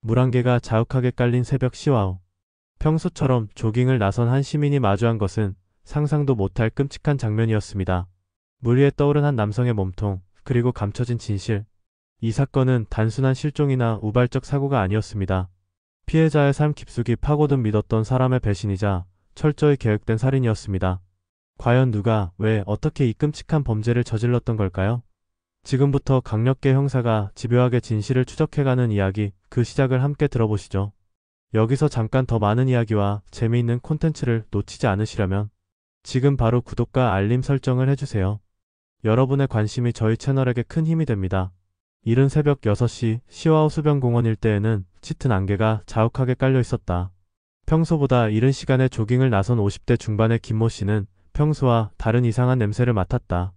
물안개가 자욱하게 깔린 새벽 시와우. 평소처럼 조깅을 나선 한 시민이 마주한 것은 상상도 못할 끔찍한 장면이었습니다. 물 위에 떠오른 한 남성의 몸통, 그리고 감춰진 진실. 이 사건은 단순한 실종이나 우발적 사고가 아니었습니다. 피해자의 삶 깊숙이 파고든 믿었던 사람의 배신이자 철저히 계획된 살인이었습니다. 과연 누가, 왜, 어떻게 이 끔찍한 범죄를 저질렀던 걸까요? 지금부터 강력계 형사가 집요하게 진실을 추적해가는 이야기, 그 시작을 함께 들어보시죠. 여기서 잠깐 더 많은 이야기와 재미있는 콘텐츠를 놓치지 않으시려면 지금 바로 구독과 알림 설정을 해주세요. 여러분의 관심이 저희 채널에게 큰 힘이 됩니다. 이른 새벽 6시 시와우 수변공원 일대에는 짙은 안개가 자욱하게 깔려 있었다. 평소보다 이른 시간에 조깅을 나선 50대 중반의 김모 씨는 평소와 다른 이상한 냄새를 맡았다.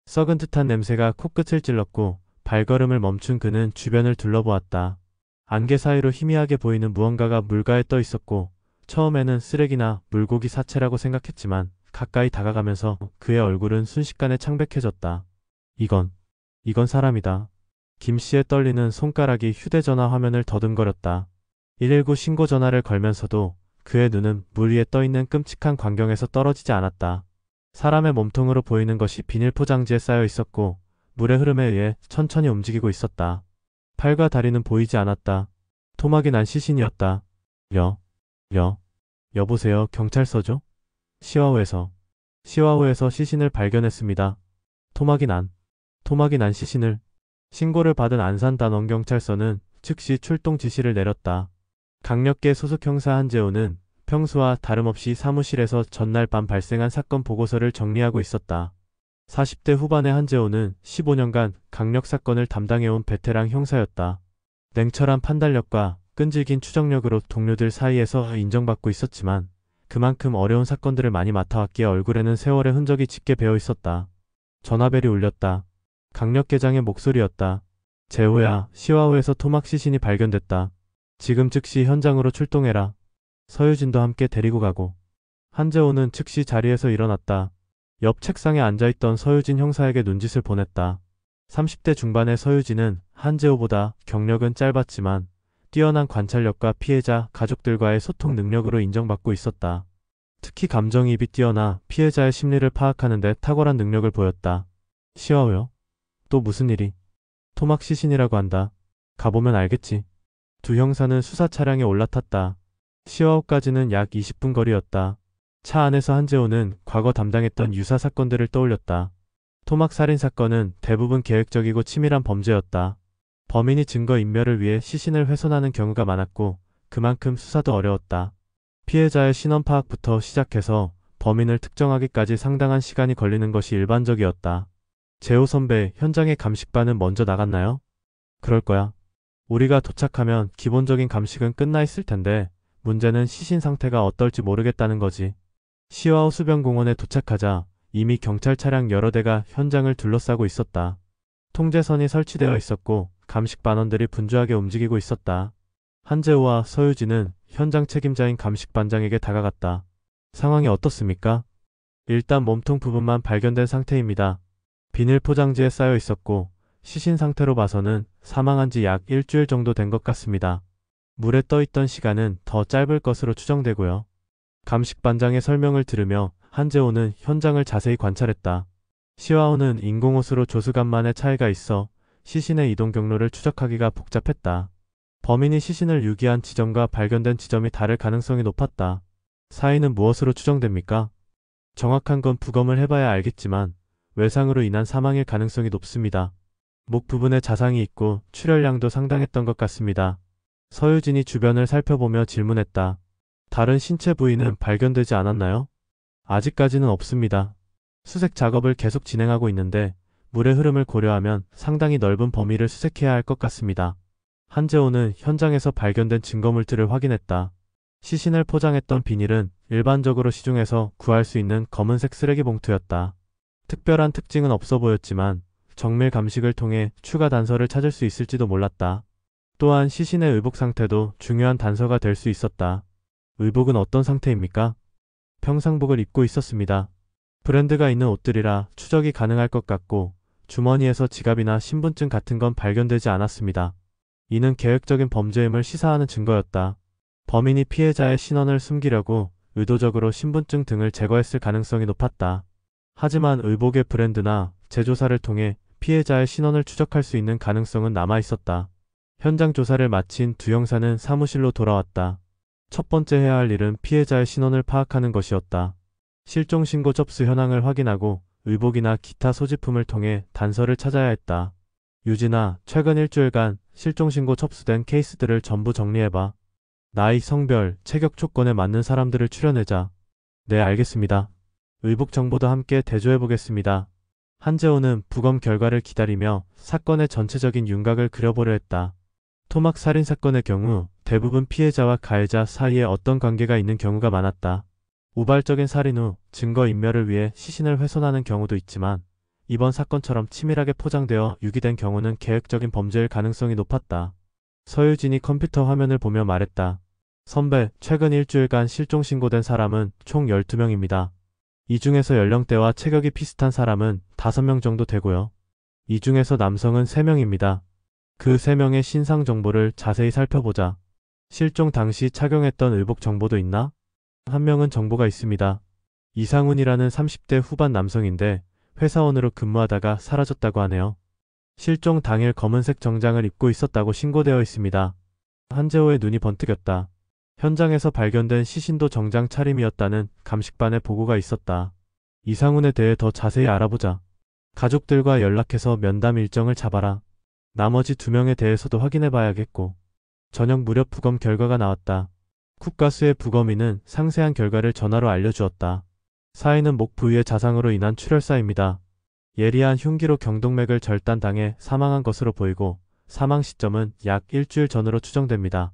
썩은 듯한 냄새가 코끝을 찔렀고 발걸음을 멈춘 그는 주변을 둘러보았다. 안개 사이로 희미하게 보이는 무언가가 물가에 떠 있었고 처음에는 쓰레기나 물고기 사체라고 생각했지만 가까이 다가가면서 그의 얼굴은 순식간에 창백해졌다. 이건 사람이다. 김 씨의 떨리는 손가락이 휴대전화 화면을 더듬거렸다. 119 신고 전화를 걸면서도 그의 눈은 물 위에 떠있는 끔찍한 광경에서 떨어지지 않았다. 사람의 몸통으로 보이는 것이 비닐 포장지에 쌓여 있었고 물의 흐름에 의해 천천히 움직이고 있었다. 팔과 다리는 보이지 않았다. 토막이 난 시신이었다. 여보세요, 경찰서죠? 시와우에서 시신을 발견했습니다. 토막이 난 시신을. 신고를 받은 안산단원경찰서는 즉시 출동 지시를 내렸다. 강력계 소속 형사 한재호는 평소와 다름없이 사무실에서 전날 밤 발생한 사건 보고서를 정리하고 있었다. 40대 후반의 한재호는 15년간 강력 사건을 담당해온 베테랑 형사였다. 냉철한 판단력과 끈질긴 추적력으로 동료들 사이에서 인정받고 있었지만 그만큼 어려운 사건들을 많이 맡아왔기에 얼굴에는 세월의 흔적이 짙게 배어 있었다. 전화벨이 울렸다. 강력계장의 목소리였다. 재호야, 시와우에서 토막 시신이 발견됐다. 지금 즉시 현장으로 출동해라. 서유진도 함께 데리고 가고. 한재호는 즉시 자리에서 일어났다. 옆 책상에 앉아있던 서유진 형사에게 눈짓을 보냈다. 30대 중반의 서유진은 한재호보다 경력은 짧았지만 뛰어난 관찰력과 피해자, 가족들과의 소통 능력으로 인정받고 있었다. 특히 감정이입이 뛰어나 피해자의 심리를 파악하는 데 탁월한 능력을 보였다. 시와우요? 또 무슨 일이? 토막 시신이라고 한다. 가보면 알겠지. 두 형사는 수사 차량에 올라탔다. 시와우까지는 약 20분 거리였다. 차 안에서 한재호는 과거 담당했던 유사 사건들을 떠올렸다. 토막 살인 사건은 대부분 계획적이고 치밀한 범죄였다. 범인이 증거 인멸을 위해 시신을 훼손하는 경우가 많았고 그만큼 수사도 어려웠다. 피해자의 신원 파악부터 시작해서 범인을 특정하기까지 상당한 시간이 걸리는 것이 일반적이었다. 재호 선배, 현장에 감식반은 먼저 나갔나요? 그럴 거야. 우리가 도착하면 기본적인 감식은 끝나 있을 텐데 문제는 시신 상태가 어떨지 모르겠다는 거지. 시와우 수변공원에 도착하자 이미 경찰 차량 여러 대가 현장을 둘러싸고 있었다. 통제선이 설치되어 있었고 감식반원들이 분주하게 움직이고 있었다. 한재호와 서유진은 현장 책임자인 감식반장에게 다가갔다. 상황이 어떻습니까? 일단 몸통 부분만 발견된 상태입니다. 비닐 포장지에 쌓여 있었고 시신 상태로 봐서는 사망한 지 약 일주일 정도 된 것 같습니다. 물에 떠있던 시간은 더 짧을 것으로 추정되고요. 감식반장의 설명을 들으며 한재호는 현장을 자세히 관찰했다. 시와우는 인공호수로 조수간만의 차이가 있어 시신의 이동 경로를 추적하기가 복잡했다. 범인이 시신을 유기한 지점과 발견된 지점이 다를 가능성이 높았다. 사인은 무엇으로 추정됩니까? 정확한 건 부검을 해봐야 알겠지만 외상으로 인한 사망일 가능성이 높습니다. 목 부분에 자상이 있고 출혈량도 상당했던 것 같습니다. 서유진이 주변을 살펴보며 질문했다. 다른 신체 부위는 발견되지 않았나요? 아직까지는 없습니다. 수색 작업을 계속 진행하고 있는데 물의 흐름을 고려하면 상당히 넓은 범위를 수색해야 할 것 같습니다. 한재호는 현장에서 발견된 증거물들을 확인했다. 시신을 포장했던 비닐은 일반적으로 시중에서 구할 수 있는 검은색 쓰레기 봉투였다. 특별한 특징은 없어 보였지만 정밀 감식을 통해 추가 단서를 찾을 수 있을지도 몰랐다. 또한 시신의 의복 상태도 중요한 단서가 될 수 있었다. 의복은 어떤 상태입니까? 평상복을 입고 있었습니다. 브랜드가 있는 옷들이라 추적이 가능할 것 같고 주머니에서 지갑이나 신분증 같은 건 발견되지 않았습니다. 이는 계획적인 범죄임을 시사하는 증거였다. 범인이 피해자의 신원을 숨기려고 의도적으로 신분증 등을 제거했을 가능성이 높았다. 하지만 의복의 브랜드나 제조사를 통해 피해자의 신원을 추적할 수 있는 가능성은 남아 있었다. 현장 조사를 마친 두 형사는 사무실로 돌아왔다. 첫 번째 해야 할 일은 피해자의 신원을 파악하는 것이었다. 실종신고 접수 현황을 확인하고 의복이나 기타 소지품을 통해 단서를 찾아야 했다. 유진아, 최근 일주일간 실종신고 접수된 케이스들을 전부 정리해봐. 나이, 성별, 체격 조건에 맞는 사람들을 추려내자. 네, 알겠습니다. 의복 정보도 함께 대조해보겠습니다. 한재호는 부검 결과를 기다리며 사건의 전체적인 윤곽을 그려보려 했다. 토막 살인 사건의 경우 대부분 피해자와 가해자 사이에 어떤 관계가 있는 경우가 많았다. 우발적인 살인 후 증거인멸을 위해 시신을 훼손하는 경우도 있지만 이번 사건처럼 치밀하게 포장되어 유기된 경우는 계획적인 범죄일 가능성이 높았다. 서유진이 컴퓨터 화면을 보며 말했다. 선배, 최근 일주일간 실종 신고된 사람은 총 12명입니다. 이 중에서 연령대와 체격이 비슷한 사람은 5명 정도 되고요. 이 중에서 남성은 3명입니다. 그 3명의 신상 정보를 자세히 살펴보자. 실종 당시 착용했던 의복 정보도 있나? 한 명은 정보가 있습니다. 이상훈이라는 30대 후반 남성인데 회사원으로 근무하다가 사라졌다고 하네요. 실종 당일 검은색 정장을 입고 있었다고 신고되어 있습니다. 한재호의 눈이 번뜩였다. 현장에서 발견된 시신도 정장 차림이었다는 감식반의 보고가 있었다. 이상훈에 대해 더 자세히 알아보자. 가족들과 연락해서 면담 일정을 잡아라. 나머지 2명에 대해서도 확인해봐야겠고. 저녁 무렵 부검 결과가 나왔다. 국가수의 부검인은 상세한 결과를 전화로 알려주었다. 사인은 목 부위의 자상으로 인한 출혈사입니다. 예리한 흉기로 경동맥을 절단당해 사망한 것으로 보이고 사망 시점은 약 일주일 전으로 추정됩니다.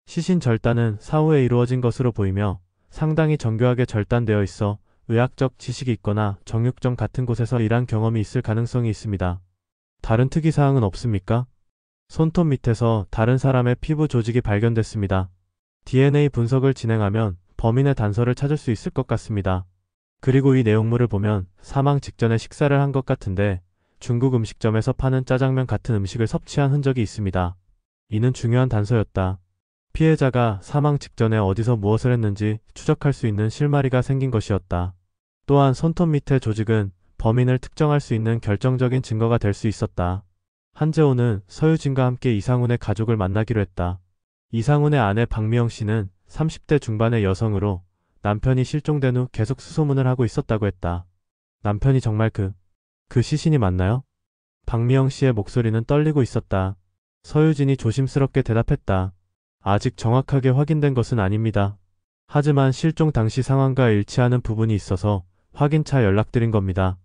시신 절단은 사후에 이루어진 것으로 보이며 상당히 정교하게 절단되어 있어 의학적 지식이 있거나 정육점 같은 곳에서 일한 경험이 있을 가능성이 있습니다. 다른 특이사항은 없습니까? 손톱 밑에서 다른 사람의 피부 조직이 발견됐습니다. DNA 분석을 진행하면 범인의 단서를 찾을 수 있을 것 같습니다. 그리고 이 내용물을 보면 사망 직전에 식사를 한 것 같은데 중국 음식점에서 파는 짜장면 같은 음식을 섭취한 흔적이 있습니다. 이는 중요한 단서였다. 피해자가 사망 직전에 어디서 무엇을 했는지 추적할 수 있는 실마리가 생긴 것이었다. 또한 손톱 밑의 조직은 범인을 특정할 수 있는 결정적인 증거가 될 수 있었다. 한재호는 서유진과 함께 이상훈의 가족을 만나기로 했다. 이상훈의 아내 박미영 씨는 30대 중반의 여성으로 남편이 실종된 후 계속 수소문을 하고 있었다고 했다. 남편이 정말 그 시신이 맞나요? 박미영 씨의 목소리는 떨리고 있었다. 서유진이 조심스럽게 대답했다. 아직 정확하게 확인된 것은 아닙니다. 하지만 실종 당시 상황과 일치하는 부분이 있어서 확인차 연락드린 겁니다.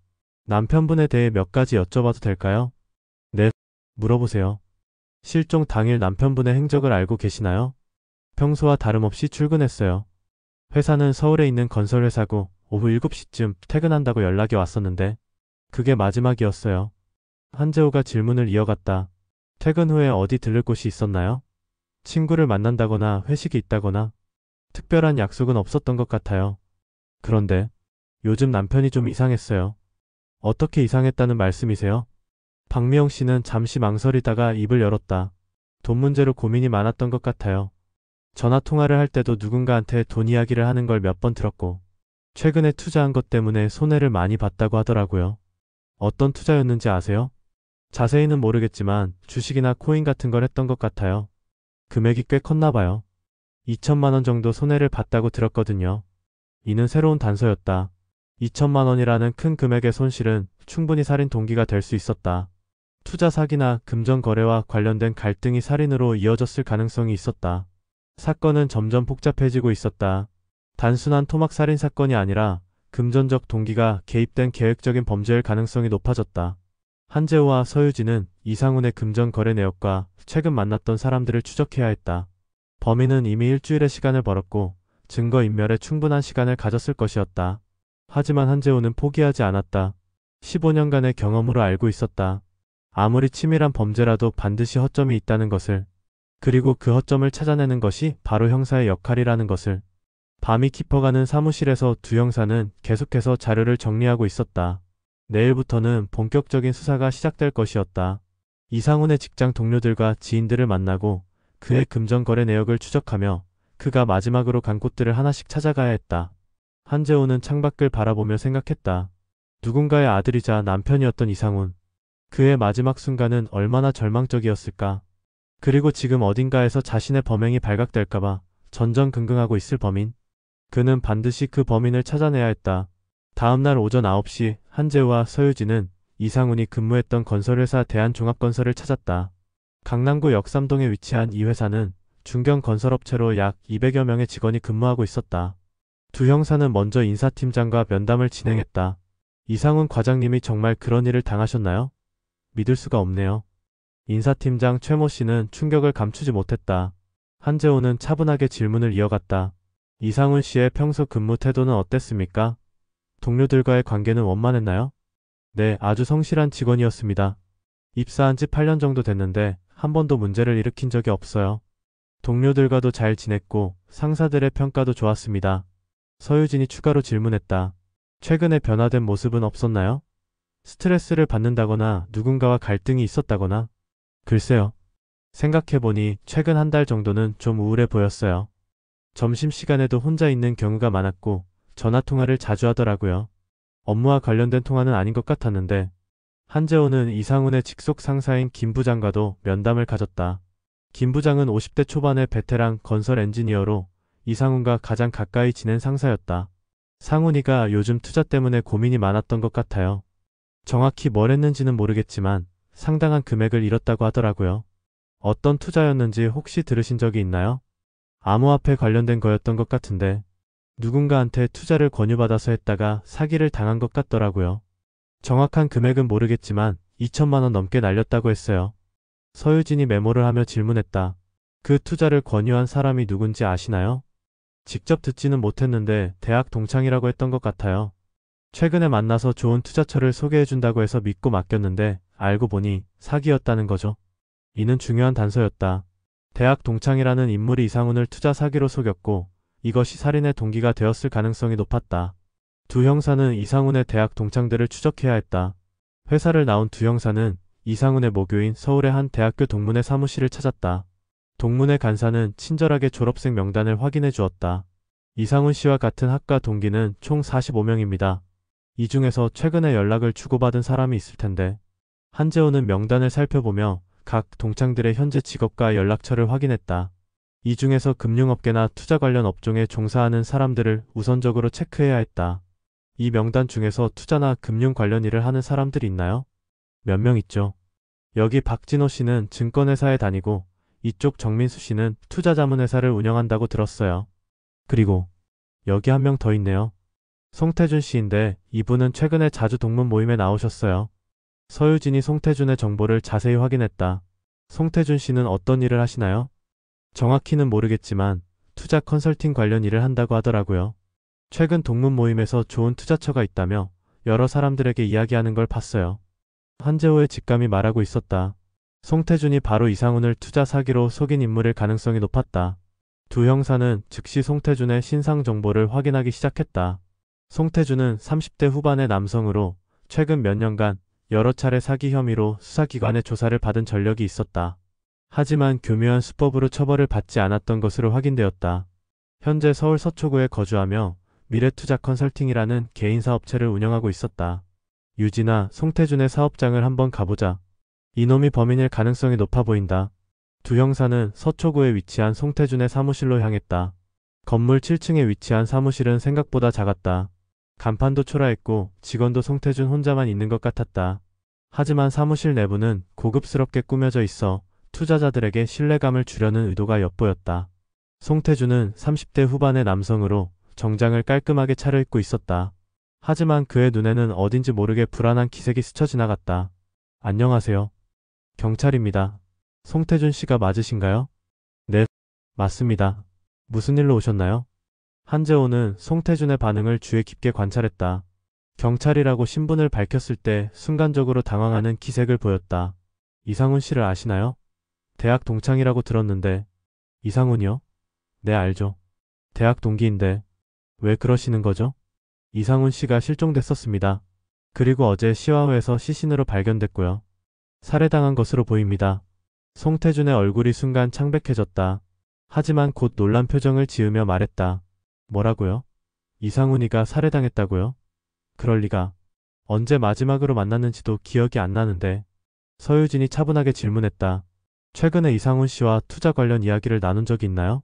남편분에 대해 몇 가지 여쭤봐도 될까요? 네, 물어보세요. 실종 당일 남편분의 행적을 알고 계시나요? 평소와 다름없이 출근했어요. 회사는 서울에 있는 건설회사고 오후 7시쯤 퇴근한다고 연락이 왔었는데 그게 마지막이었어요. 한재호가 질문을 이어갔다. 퇴근 후에 어디 들를 곳이 있었나요? 친구를 만난다거나 회식이 있다거나 특별한 약속은 없었던 것 같아요. 그런데 요즘 남편이 좀 이상했어요. 어떻게 이상했다는 말씀이세요? 박미영 씨는 잠시 망설이다가 입을 열었다. 돈 문제로 고민이 많았던 것 같아요. 전화 통화를 할 때도 누군가한테 돈 이야기를 하는 걸 몇 번 들었고 최근에 투자한 것 때문에 손해를 많이 봤다고 하더라고요. 어떤 투자였는지 아세요? 자세히는 모르겠지만 주식이나 코인 같은 걸 했던 것 같아요. 금액이 꽤 컸나 봐요. 2천만 원 정도 손해를 봤다고 들었거든요. 이는 새로운 단서였다. 2천만 원이라는 큰 금액의 손실은 충분히 살인 동기가 될 수 있었다. 투자 사기나 금전 거래와 관련된 갈등이 살인으로 이어졌을 가능성이 있었다. 사건은 점점 복잡해지고 있었다. 단순한 토막 살인 사건이 아니라 금전적 동기가 개입된 계획적인 범죄일 가능성이 높아졌다. 한재호와 서유진은 이상훈의 금전 거래 내역과 최근 만났던 사람들을 추적해야 했다. 범인은 이미 일주일의 시간을 벌었고 증거인멸에 충분한 시간을 가졌을 것이었다. 하지만 한재호는 포기하지 않았다. 15년간의 경험으로 알고 있었다. 아무리 치밀한 범죄라도 반드시 허점이 있다는 것을. 그리고 그 허점을 찾아내는 것이 바로 형사의 역할이라는 것을. 밤이 깊어가는 사무실에서 두 형사는 계속해서 자료를 정리하고 있었다. 내일부터는 본격적인 수사가 시작될 것이었다. 이상훈의 직장 동료들과 지인들을 만나고 그의 금전 거래 내역을 추적하며 그가 마지막으로 간 곳들을 하나씩 찾아가야 했다. 한재호는 창밖을 바라보며 생각했다. 누군가의 아들이자 남편이었던 이상훈. 그의 마지막 순간은 얼마나 절망적이었을까. 그리고 지금 어딘가에서 자신의 범행이 발각될까봐 전전긍긍하고 있을 범인. 그는 반드시 그 범인을 찾아내야 했다. 다음날 오전 9시 한재우와 서유진은 이상훈이 근무했던 건설회사 대한종합건설을 찾았다. 강남구 역삼동에 위치한 이 회사는 중견건설업체로 약 200여 명의 직원이 근무하고 있었다. 두 형사는 먼저 인사팀장과 면담을 진행했다. 이상훈 과장님이 정말 그런 일을 당하셨나요? 믿을 수가 없네요. 인사팀장 최모 씨는 충격을 감추지 못했다. 한재호는 차분하게 질문을 이어갔다. 이상훈 씨의 평소 근무 태도는 어땠습니까? 동료들과의 관계는 원만했나요? 네, 아주 성실한 직원이었습니다. 입사한 지 8년 정도 됐는데 한 번도 문제를 일으킨 적이 없어요. 동료들과도 잘 지냈고 상사들의 평가도 좋았습니다. 서유진이 추가로 질문했다. 최근에 변화된 모습은 없었나요? 스트레스를 받는다거나 누군가와 갈등이 있었다거나? 글쎄요. 생각해보니 최근 한 달 정도는 좀 우울해 보였어요. 점심시간에도 혼자 있는 경우가 많았고 전화통화를 자주 하더라고요. 업무와 관련된 통화는 아닌 것 같았는데 한재호는 이상훈의 직속 상사인 김 부장과도 면담을 가졌다. 김 부장은 50대 초반의 베테랑 건설 엔지니어로 이상훈과 가장 가까이 지낸 상사였다. 상훈이가 요즘 투자 때문에 고민이 많았던 것 같아요. 정확히 뭘 했는지는 모르겠지만 상당한 금액을 잃었다고 하더라고요. 어떤 투자였는지 혹시 들으신 적이 있나요? 암호화폐 관련된 거였던 것 같은데 누군가한테 투자를 권유받아서 했다가 사기를 당한 것 같더라고요. 정확한 금액은 모르겠지만 2천만 원 넘게 날렸다고 했어요. 서유진이 메모를 하며 질문했다. 그 투자를 권유한 사람이 누군지 아시나요? 직접 듣지는 못했는데 대학 동창이라고 했던 것 같아요. 최근에 만나서 좋은 투자처를 소개해준다고 해서 믿고 맡겼는데 알고 보니 사기였다는 거죠. 이는 중요한 단서였다. 대학 동창이라는 인물이 이상훈을 투자 사기로 속였고 이것이 살인의 동기가 되었을 가능성이 높았다. 두 형사는 이상훈의 대학 동창들을 추적해야 했다. 회사를 나온 두 형사는 이상훈의 모교인 서울의 한 대학교 동문회 사무실을 찾았다. 동문회 간사는 친절하게 졸업생 명단을 확인해 주었다. 이상훈 씨와 같은 학과 동기는 총 45명입니다. 이 중에서 최근에 연락을 주고받은 사람이 있을 텐데. 한재호는 명단을 살펴보며 각 동창들의 현재 직업과 연락처를 확인했다. 이 중에서 금융업계나 투자 관련 업종에 종사하는 사람들을 우선적으로 체크해야 했다. 이 명단 중에서 투자나 금융 관련 일을 하는 사람들이 있나요? 몇 명 있죠. 여기 박진호 씨는 증권회사에 다니고 이쪽 정민수 씨는 투자자문회사를 운영한다고 들었어요. 그리고 여기 한 명 더 있네요. 송태준 씨인데 이분은 최근에 자주 동문 모임에 나오셨어요. 서유진이 송태준의 정보를 자세히 확인했다. 송태준 씨는 어떤 일을 하시나요? 정확히는 모르겠지만 투자 컨설팅 관련 일을 한다고 하더라고요. 최근 동문 모임에서 좋은 투자처가 있다며 여러 사람들에게 이야기하는 걸 봤어요. 한재호의 직감이 말하고 있었다. 송태준이 바로 이상훈을 투자 사기로 속인 인물일 가능성이 높았다. 두 형사는 즉시 송태준의 신상 정보를 확인하기 시작했다. 송태준은 30대 후반의 남성으로 최근 몇 년간 여러 차례 사기 혐의로 수사기관의 조사를 받은 전력이 있었다. 하지만 교묘한 수법으로 처벌을 받지 않았던 것으로 확인되었다. 현재 서울 서초구에 거주하며 미래투자 컨설팅이라는 개인 사업체를 운영하고 있었다. 유진아, 송태준의 사업장을 한번 가보자. 이놈이 범인일 가능성이 높아 보인다. 두 형사는 서초구에 위치한 송태준의 사무실로 향했다. 건물 7층에 위치한 사무실은 생각보다 작았다. 간판도 초라했고 직원도 송태준 혼자만 있는 것 같았다. 하지만 사무실 내부는 고급스럽게 꾸며져 있어 투자자들에게 신뢰감을 주려는 의도가 엿보였다. 송태준은 30대 후반의 남성으로 정장을 깔끔하게 차려입고 있었다. 하지만 그의 눈에는 어딘지 모르게 불안한 기색이 스쳐 지나갔다. 안녕하세요. 경찰입니다. 송태준 씨가 맞으신가요? 네, 맞습니다. 무슨 일로 오셨나요? 한재호는 송태준의 반응을 주의 깊게 관찰했다. 경찰이라고 신분을 밝혔을 때 순간적으로 당황하는 기색을 보였다. 이상훈 씨를 아시나요? 대학 동창이라고 들었는데. 이상훈이요? 네, 알죠. 대학 동기인데 왜 그러시는 거죠? 이상훈 씨가 실종됐었습니다. 그리고 어제 시화호에서 시신으로 발견됐고요. 살해당한 것으로 보입니다. 송태준의 얼굴이 순간 창백해졌다. 하지만 곧 놀란 표정을 지으며 말했다. 뭐라고요? 이상훈이가 살해당했다고요? 그럴 리가. 언제 마지막으로 만났는지도 기억이 안 나는데. 서유진이 차분하게 질문했다. 최근에 이상훈 씨와 투자 관련 이야기를 나눈 적이 있나요?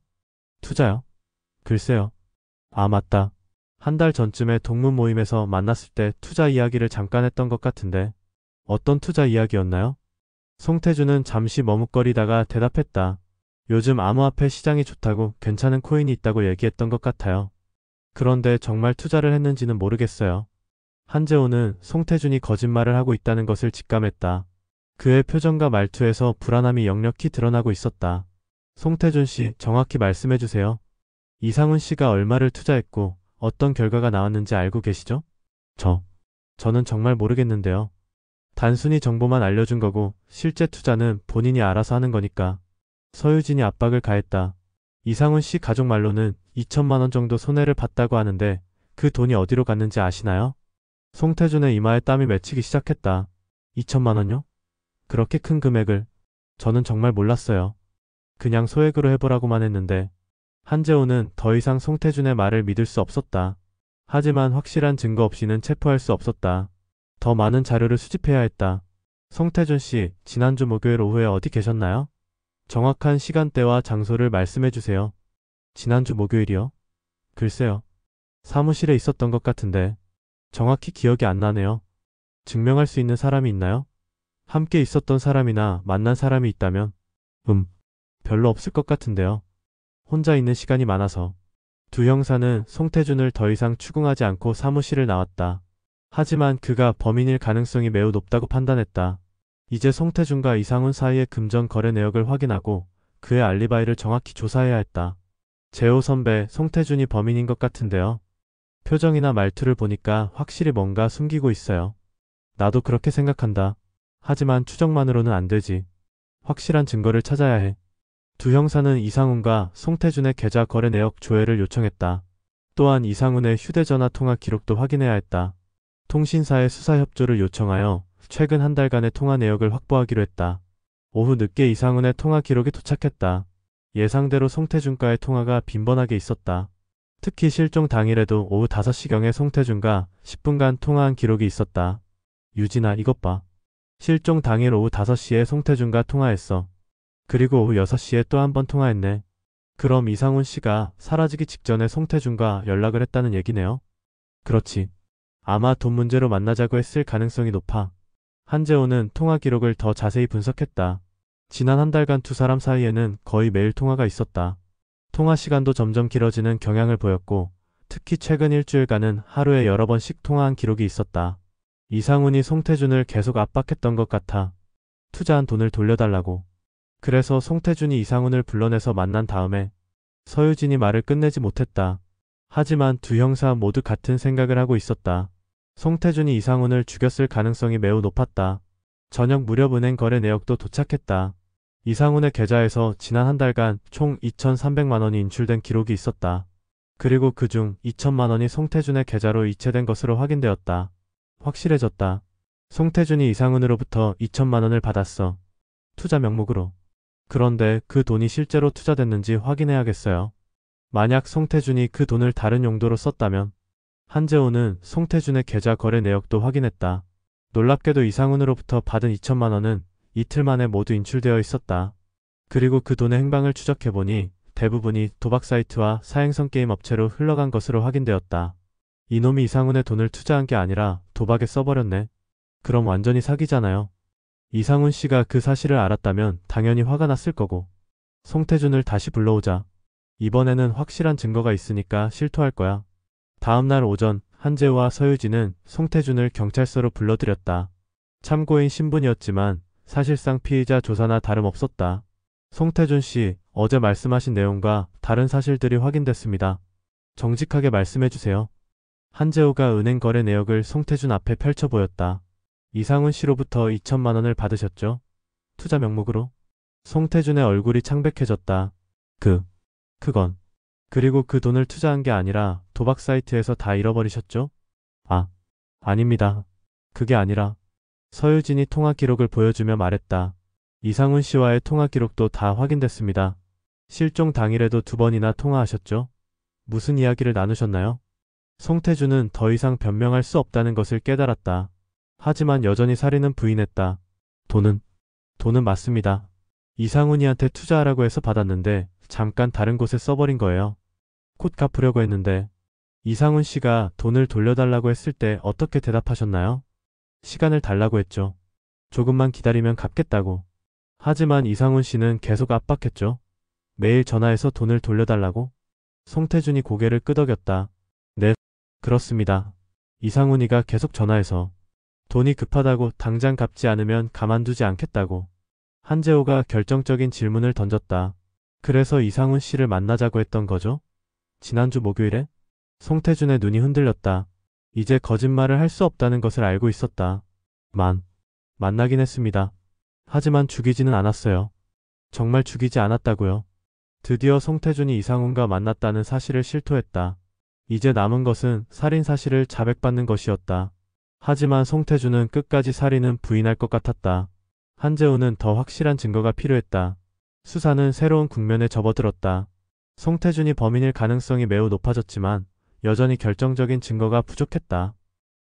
투자요? 글쎄요. 아, 맞다. 한 달 전쯤에 동문 모임에서 만났을 때 투자 이야기를 잠깐 했던 것 같은데. 어떤 투자 이야기였나요? 송태준은 잠시 머뭇거리다가 대답했다. 요즘 암호화폐 시장이 좋다고 괜찮은 코인이 있다고 얘기했던 것 같아요. 그런데 정말 투자를 했는지는 모르겠어요. 한재호는 송태준이 거짓말을 하고 있다는 것을 직감했다. 그의 표정과 말투에서 불안함이 역력히 드러나고 있었다. 송태준 씨, 정확히 말씀해 주세요. 이상훈 씨가 얼마를 투자했고 어떤 결과가 나왔는지 알고 계시죠? 저는 정말 모르겠는데요. 단순히 정보만 알려준 거고 실제 투자는 본인이 알아서 하는 거니까. 서유진이 압박을 가했다. 이상훈 씨 가족 말로는 2천만 원 정도 손해를 봤다고 하는데 그 돈이 어디로 갔는지 아시나요? 송태준의 이마에 땀이 맺히기 시작했다. 2천만 원요? 그렇게 큰 금액을. 저는 정말 몰랐어요. 그냥 소액으로 해보라고만 했는데. 한재호는 더 이상 송태준의 말을 믿을 수 없었다. 하지만 확실한 증거 없이는 체포할 수 없었다. 더 많은 자료를 수집해야 했다. 송태준 씨, 지난주 목요일 오후에 어디 계셨나요? 정확한 시간대와 장소를 말씀해 주세요. 지난주 목요일이요? 글쎄요. 사무실에 있었던 것 같은데. 정확히 기억이 안 나네요. 증명할 수 있는 사람이 있나요? 함께 있었던 사람이나 만난 사람이 있다면? 별로 없을 것 같은데요. 혼자 있는 시간이 많아서. 두 형사는 송태준을 더 이상 추궁하지 않고 사무실을 나왔다. 하지만 그가 범인일 가능성이 매우 높다고 판단했다. 이제 송태준과 이상훈 사이의 금전 거래 내역을 확인하고 그의 알리바이를 정확히 조사해야 했다. 재호 선배, 송태준이 범인인 것 같은데요. 표정이나 말투를 보니까 확실히 뭔가 숨기고 있어요. 나도 그렇게 생각한다. 하지만 추정만으로는 안 되지. 확실한 증거를 찾아야 해. 두 형사는 이상훈과 송태준의 계좌 거래 내역 조회를 요청했다. 또한 이상훈의 휴대전화 통화 기록도 확인해야 했다. 통신사의 수사 협조를 요청하여 최근 한 달간의 통화 내역을 확보하기로 했다. 오후 늦게 이상훈의 통화 기록이 도착했다. 예상대로 송태준과의 통화가 빈번하게 있었다. 특히 실종 당일에도 오후 5시경에 송태준과 10분간 통화한 기록이 있었다. 유진아, 이것 봐. 실종 당일 오후 5시에 송태준과 통화했어. 그리고 오후 6시에 또 한 번 통화했네. 그럼 이상훈 씨가 사라지기 직전에 송태준과 연락을 했다는 얘기네요. 그렇지. 아마 돈 문제로 만나자고 했을 가능성이 높아. 한재호는 통화 기록을 더 자세히 분석했다. 지난 한 달간 두 사람 사이에는 거의 매일 통화가 있었다. 통화 시간도 점점 길어지는 경향을 보였고 특히 최근 일주일간은 하루에 여러 번씩 통화한 기록이 있었다. 이상훈이 송태준을 계속 압박했던 것 같아. 투자한 돈을 돌려달라고. 그래서 송태준이 이상훈을 불러내서 만난 다음에 서유진이 말을 끝내지 못했다. 하지만 두 형사 모두 같은 생각을 하고 있었다. 송태준이 이상훈을 죽였을 가능성이 매우 높았다. 저녁 무렵 은행 거래 내역도 도착했다. 이상훈의 계좌에서 지난 한 달간 총 2,300만 원이 인출된 기록이 있었다. 그리고 그중 2천만 원이 송태준의 계좌로 이체된 것으로 확인되었다. 확실해졌다. 송태준이 이상훈으로부터 2천만 원을 받았어. 투자 명목으로. 그런데 그 돈이 실제로 투자됐는지 확인해야겠어요. 만약 송태준이 그 돈을 다른 용도로 썼다면. 한재호는 송태준의 계좌 거래 내역도 확인했다. 놀랍게도 이상훈으로부터 받은 2천만 원은 이틀 만에 모두 인출되어 있었다. 그리고 그 돈의 행방을 추적해보니 대부분이 도박 사이트와 사행성 게임 업체로 흘러간 것으로 확인되었다. 이놈이 이상훈의 돈을 투자한 게 아니라 도박에 써버렸네. 그럼 완전히 사기잖아요. 이상훈 씨가 그 사실을 알았다면 당연히 화가 났을 거고. 송태준을 다시 불러오자. 이번에는 확실한 증거가 있으니까 실토할 거야. 다음날 오전 한재호와 서유진은 송태준을 경찰서로 불러들였다. 참고인 신분이었지만 사실상 피의자 조사나 다름없었다. 송태준 씨, 어제 말씀하신 내용과 다른 사실들이 확인됐습니다. 정직하게 말씀해주세요. 한재호가 은행 거래 내역을 송태준 앞에 펼쳐 보였다. 이상훈 씨로부터 2천만 원을 받으셨죠? 투자 명목으로? 송태준의 얼굴이 창백해졌다. 그건. 그리고 그 돈을 투자한 게 아니라 도박 사이트에서 다 잃어버리셨죠? 아닙니다. 그게 아니라 서유진이 통화 기록을 보여주며 말했다. 이상훈 씨와의 통화 기록도 다 확인됐습니다. 실종 당일에도 2번이나 통화하셨죠? 무슨 이야기를 나누셨나요? 송태준은 더 이상 변명할 수 없다는 것을 깨달았다. 하지만 여전히 살인은 부인했다. 돈은 맞습니다. 이상훈이한테 투자하라고 해서 받았는데 잠깐 다른 곳에 써버린 거예요. 곧 갚으려고 했는데. 이상훈 씨가 돈을 돌려달라고 했을 때 어떻게 대답하셨나요? 시간을 달라고 했죠. 조금만 기다리면 갚겠다고. 하지만 이상훈 씨는 계속 압박했죠. 매일 전화해서 돈을 돌려달라고? 송태준이 고개를 끄덕였다. 네, 그렇습니다. 이상훈이가 계속 전화해서 돈이 급하다고 당장 갚지 않으면 가만두지 않겠다고. 한재호가 결정적인 질문을 던졌다. 그래서 이상훈 씨를 만나자고 했던 거죠? 지난주 목요일에? 송태준의 눈이 흔들렸다. 이제 거짓말을 할 수 없다는 것을 알고 있었다. 만나긴 했습니다. 하지만 죽이지는 않았어요. 정말 죽이지 않았다고요. 드디어 송태준이 이상훈과 만났다는 사실을 실토했다. 이제 남은 것은 살인 사실을 자백받는 것이었다. 하지만 송태준은 끝까지 살인은 부인할 것 같았다. 한재호는 더 확실한 증거가 필요했다. 수사는 새로운 국면에 접어들었다. 송태준이 범인일 가능성이 매우 높아졌지만 여전히 결정적인 증거가 부족했다.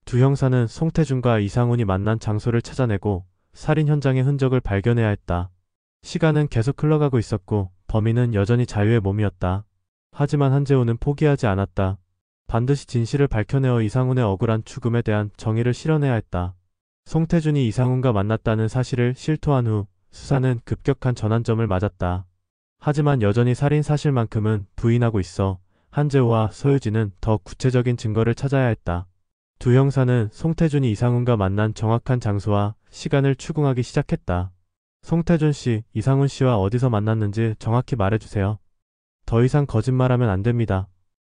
두 형사는 송태준과 이상훈이 만난 장소를 찾아내고 살인 현장의 흔적을 발견해야 했다. 시간은 계속 흘러가고 있었고 범인은 여전히 자유의 몸이었다. 하지만 한재호는 포기하지 않았다. 반드시 진실을 밝혀내어 이상훈의 억울한 죽음에 대한 정의를 실현해야 했다. 송태준이 이상훈과 만났다는 사실을 실토한 후 수사는 급격한 전환점을 맞았다. 하지만 여전히 살인 사실만큼은 부인하고 있어 한재호와 서유진은 더 구체적인 증거를 찾아야 했다. 두 형사는 송태준이 이상훈과 만난 정확한 장소와 시간을 추궁하기 시작했다. 송태준 씨, 이상훈 씨와 어디서 만났는지 정확히 말해주세요. 더 이상 거짓말하면 안 됩니다.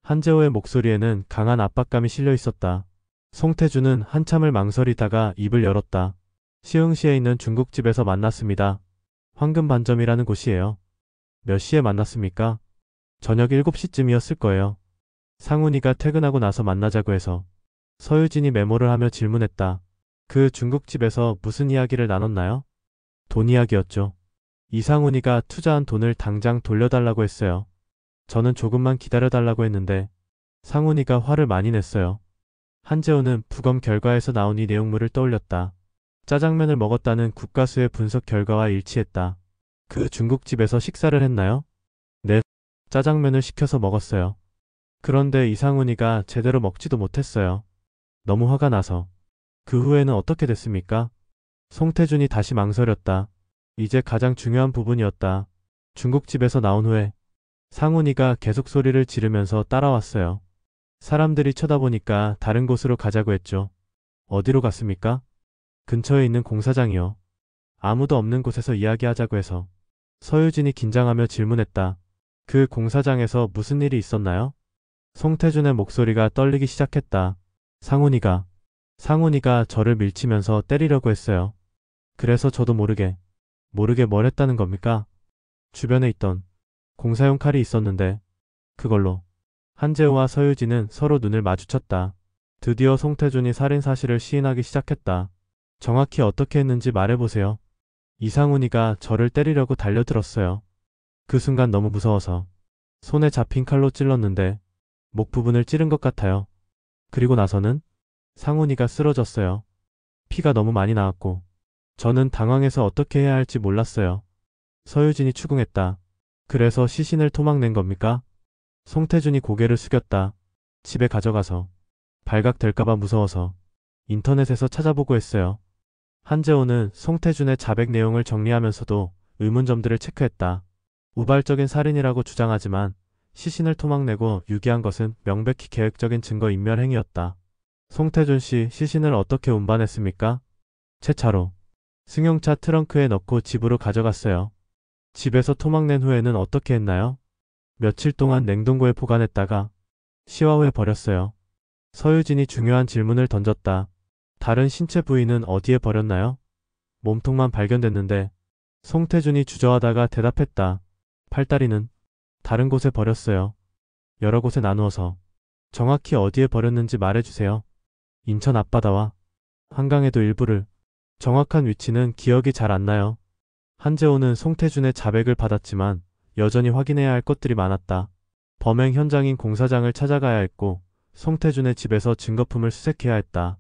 한재호의 목소리에는 강한 압박감이 실려 있었다. 송태준은 한참을 망설이다가 입을 열었다. 시흥시에 있는 중국집에서 만났습니다. 황금반점이라는 곳이에요. 몇 시에 만났습니까? 저녁 7시쯤이었을 거예요. 상훈이가 퇴근하고 나서 만나자고 해서. 서유진이 메모를 하며 질문했다. 그 중국집에서 무슨 이야기를 나눴나요? 돈 이야기였죠. 이상훈이가 투자한 돈을 당장 돌려달라고 했어요. 저는 조금만 기다려달라고 했는데 상훈이가 화를 많이 냈어요. 한재호는 부검 결과에서 나온 이 내용물을 떠올렸다. 짜장면을 먹었다는 국가수의 분석 결과와 일치했다. 그 중국집에서 식사를 했나요? 네, 짜장면을 시켜서 먹었어요. 그런데 이상훈이가 제대로 먹지도 못했어요. 너무 화가 나서. 그 후에는 어떻게 됐습니까? 송태준이 다시 망설였다. 이제 가장 중요한 부분이었다. 중국집에서 나온 후에 상훈이가 계속 소리를 지르면서 따라왔어요. 사람들이 쳐다보니까 다른 곳으로 가자고 했죠. 어디로 갔습니까? 근처에 있는 공사장이요. 아무도 없는 곳에서 이야기하자고 해서. 서유진이 긴장하며 질문했다. 그 공사장에서 무슨 일이 있었나요? 송태준의 목소리가 떨리기 시작했다. 상훈이가 저를 밀치면서 때리려고 했어요. 그래서 저도 모르게 뭘 했다는 겁니까? 주변에 있던 공사용 칼이 있었는데 그걸로. 한재호와 서유진은 서로 눈을 마주쳤다. 드디어 송태준이 살인 사실을 시인하기 시작했다. 정확히 어떻게 했는지 말해보세요. 이상훈이가 저를 때리려고 달려들었어요. 그 순간 너무 무서워서 손에 잡힌 칼로 찔렀는데 목 부분을 찌른 것 같아요. 그리고 나서는 상훈이가 쓰러졌어요. 피가 너무 많이 나왔고 저는 당황해서 어떻게 해야 할지 몰랐어요. 서유진이 추궁했다. 그래서 시신을 토막낸 겁니까? 송태준이 고개를 숙였다. 집에 가져가서 발각될까봐 무서워서 인터넷에서 찾아보고 했어요. 한재호는 송태준의 자백 내용을 정리하면서도 의문점들을 체크했다. 우발적인 살인이라고 주장하지만 시신을 토막내고 유기한 것은 명백히 계획적인 증거인멸 행위였다. 송태준 씨 시신을 어떻게 운반했습니까? 제 차로. 승용차 트렁크에 넣고 집으로 가져갔어요. 집에서 토막낸 후에는 어떻게 했나요? 며칠 동안 냉동고에 보관했다가 시화후에 버렸어요. 서유진이 중요한 질문을 던졌다. 다른 신체 부위는 어디에 버렸나요? 몸통만 발견됐는데 송태준이 주저하다가 대답했다. 팔다리는 다른 곳에 버렸어요. 여러 곳에 나누어서. 정확히 어디에 버렸는지 말해주세요. 인천 앞바다와 한강에도 일부를. 정확한 위치는 기억이 잘 안 나요. 한재호는 송태준의 자백을 받았지만 여전히 확인해야 할 것들이 많았다. 범행 현장인 공사장을 찾아가야 했고 송태준의 집에서 증거품을 수색해야 했다.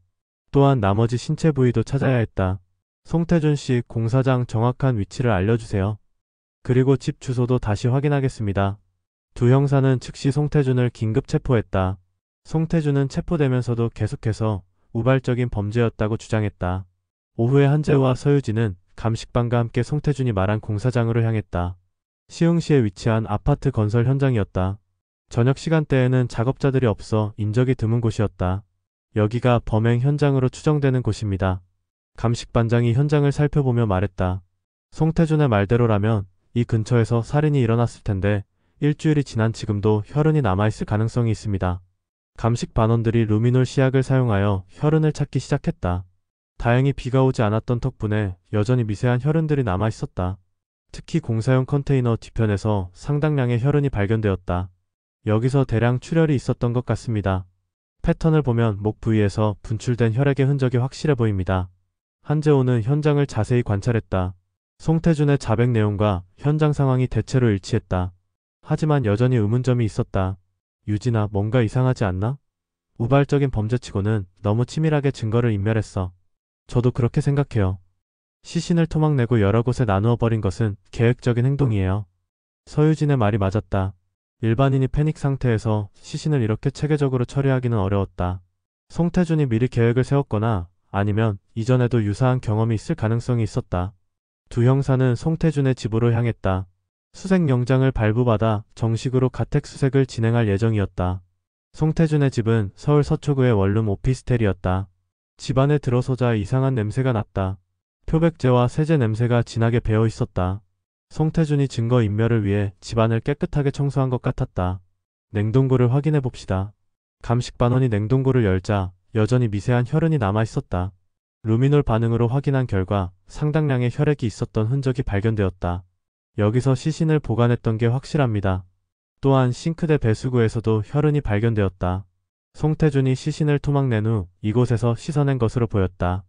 또한 나머지 신체 부위도 찾아야 했다. 송태준 씨 공사장 정확한 위치를 알려주세요. 그리고 집 주소도 다시 확인하겠습니다. 두 형사는 즉시 송태준을 긴급 체포했다. 송태준은 체포되면서도 계속해서 우발적인 범죄였다고 주장했다. 오후에 한재호와 서유진은 감식반과 함께 송태준이 말한 공사장으로 향했다. 시흥시에 위치한 아파트 건설 현장이었다. 저녁 시간대에는 작업자들이 없어 인적이 드문 곳이었다. 여기가 범행 현장으로 추정되는 곳입니다. 감식반장이 현장을 살펴보며 말했다. 송태준의 말대로라면 이 근처에서 살인이 일어났을 텐데 일주일이 지난 지금도 혈흔이 남아있을 가능성이 있습니다. 감식반원들이 루미놀 시약을 사용하여 혈흔을 찾기 시작했다. 다행히 비가 오지 않았던 덕분에 여전히 미세한 혈흔들이 남아있었다. 특히 공사용 컨테이너 뒤편에서 상당량의 혈흔이 발견되었다. 여기서 대량 출혈이 있었던 것 같습니다. 패턴을 보면 목 부위에서 분출된 혈액의 흔적이 확실해 보입니다. 한재호는 현장을 자세히 관찰했다. 송태준의 자백 내용과 현장 상황이 대체로 일치했다. 하지만 여전히 의문점이 있었다. 유진아, 뭔가 이상하지 않나? 우발적인 범죄치고는 너무 치밀하게 증거를 인멸했어. 저도 그렇게 생각해요. 시신을 토막내고 여러 곳에 나누어 버린 것은 계획적인 행동이에요. 서유진의 말이 맞았다. 일반인이 패닉 상태에서 시신을 이렇게 체계적으로 처리하기는 어려웠다. 송태준이 미리 계획을 세웠거나 아니면 이전에도 유사한 경험이 있을 가능성이 있었다. 두 형사는 송태준의 집으로 향했다. 수색영장을 발부받아 정식으로 가택 수색을 진행할 예정이었다. 송태준의 집은 서울 서초구의 원룸 오피스텔이었다. 집안에 들어서자 이상한 냄새가 났다. 표백제와 세제 냄새가 진하게 배어 있었다. 송태준이 증거인멸을 위해 집안을 깨끗하게 청소한 것 같았다. 냉동고를 확인해 봅시다. 감식반원이 냉동고를 열자 여전히 미세한 혈흔이 남아있었다. 루미놀 반응으로 확인한 결과 상당량의 혈액이 있었던 흔적이 발견되었다. 여기서 시신을 보관했던 게 확실합니다. 또한 싱크대 배수구에서도 혈흔이 발견되었다. 송태준이 시신을 토막낸 후 이곳에서 씻어낸 것으로 보였다.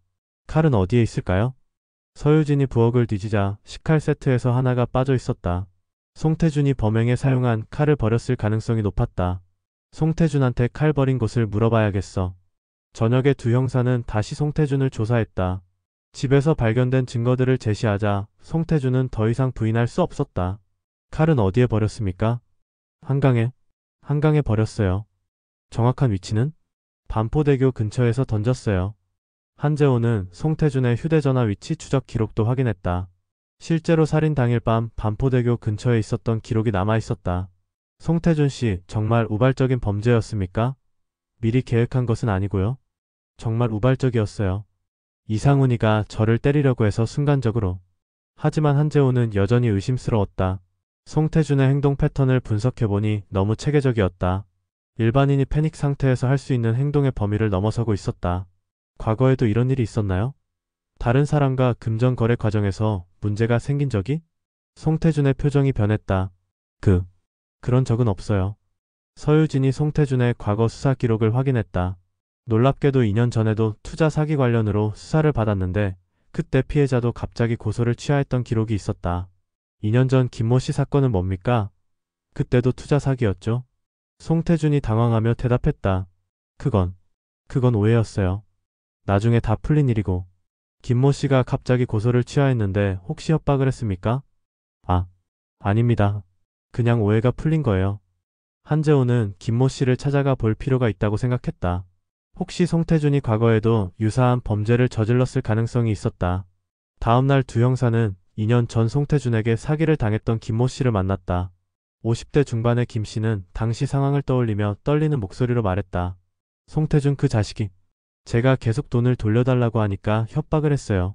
칼은 어디에 있을까요? 서유진이 부엌을 뒤지자 식칼 세트에서 하나가 빠져 있었다. 송태준이 범행에 사용한 칼을 버렸을 가능성이 높았다. 송태준한테 칼 버린 곳을 물어봐야겠어. 저녁에 두 형사는 다시 송태준을 조사했다. 집에서 발견된 증거들을 제시하자 송태준은 더 이상 부인할 수 없었다. 칼은 어디에 버렸습니까? 한강에. 한강에 버렸어요. 정확한 위치는? 반포대교 근처에서 던졌어요. 한재호는 송태준의 휴대전화 위치 추적 기록도 확인했다. 실제로 살인 당일 밤 반포대교 근처에 있었던 기록이 남아있었다. 송태준 씨, 정말 우발적인 범죄였습니까? 미리 계획한 것은 아니고요. 정말 우발적이었어요. 이상훈이가 저를 때리려고 해서 순간적으로. 하지만 한재호는 여전히 의심스러웠다. 송태준의 행동 패턴을 분석해보니 너무 체계적이었다. 일반인이 패닉 상태에서 할 수 있는 행동의 범위를 넘어서고 있었다. 과거에도 이런 일이 있었나요? 다른 사람과 금전 거래 과정에서 문제가 생긴 적이? 송태준의 표정이 변했다. 그런 적은 없어요. 서유진이 송태준의 과거 수사 기록을 확인했다. 놀랍게도 2년 전에도 투자 사기 관련으로 수사를 받았는데 그때 피해자도 갑자기 고소를 취하했던 기록이 있었다. 2년 전 김모 씨 사건은 뭡니까? 그때도 투자 사기였죠. 송태준이 당황하며 대답했다. 그건 오해였어요. 나중에 다 풀린 일이고. 김모 씨가 갑자기 고소를 취하했는데 혹시 협박을 했습니까? 아닙니다. 그냥 오해가 풀린 거예요. 한재호는 김모 씨를 찾아가 볼 필요가 있다고 생각했다. 혹시 송태준이 과거에도 유사한 범죄를 저질렀을 가능성이 있었다. 다음날 두 형사는 2년 전 송태준에게 사기를 당했던 김모 씨를 만났다. 50대 중반의 김 씨는 당시 상황을 떠올리며 떨리는 목소리로 말했다. 송태준 그 자식이 제가 계속 돈을 돌려달라고 하니까 협박을 했어요.